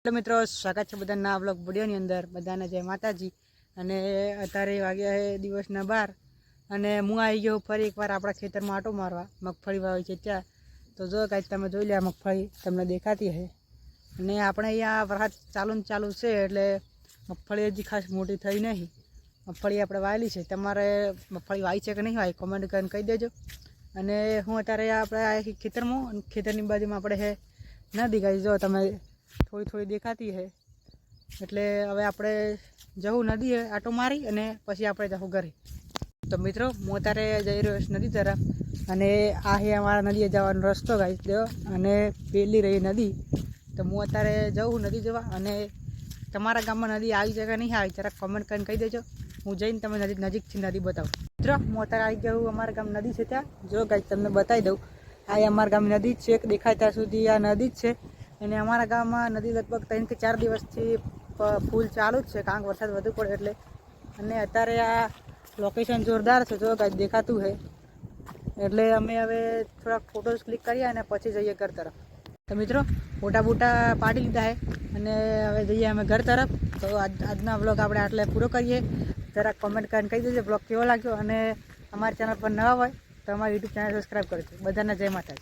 Hello मित्रों, स्वागत है बधाना ब्लॉग विडियोनी अंदर। बधाने जय माताजी। अने अत्यारे वाग्या है दिवसना 12 अने हूँ आई गयो फरी एक बार आपणा खेतरमां आटो मारवा। मगफળી वावी छे त्यां तो जो कांई तमे जोई लो, मगफળી तमने देखाती है। अने आपणे अहींया वरसाद चालू छे एटले मगफળી हजी खास मोटी थई नहीं। मगफળી आपणे वावेली छे। तमारे मगफળી वावी छे के नहीं वावी कमेंट करीने कही देजो। अने हूँ अत्यारे आपणे खेतरमां खेतरनी बाजुमां आपणे है नदी। गाई जो तमे थोड़ी थोड़ी देखाती है एटले हवे आपणे जवुं नदी है आटो मारी अने पछी आपणे जशुं घरे। तो मित्रों हूँ अत्यारे जई रह्यो छुं नदी तरफ अने आ है अमारा नदीए जवानो रस्तो गाई जो अने पेली रही नदी। तो हूँ अत्यारे जऊं नदी जोवा अने तमारा गाममां नदी आई छे के नहीं आई जरा कमेंट करीने कही देजो। हूँ जईने तमने नजीकथी नदी बतावुं। मित्रों हूँ अत्यारे आई गयो अमारा गाम नदी छे त्यां जो गाई तमने बतावी दऊं। आ अमारा गाम नदी छे देखाय त्यां सुधी आ नदी ज छे। अने अमारा गाममां नदी लगभग 3 કે 4 દિવસથી फूल चालू ज छे कारण वरसाद वधु पड़े एटले। अने अत्यारे आ लोकेशन जोरदार छे जो कांई देखातुं है एटले अमे हवे थोड़ा फोटोज क्लिक करीए अने पछी जईए घर तरफ। तो मित्रों फोटा बूटा पाड़ी लीधा है अने हवे जईए अमे घर तरफ। तो आजना ब्लॉग आपणे आटले पूरो करीए। जरा कमेंट करीने कही देजो ब्लॉग केवो लाग्यो अने अमारी चेनल पर नवा होय तो अमारी यूट्यूब चेनल सब्सक्राइब करजो। बधाने जय माताजी।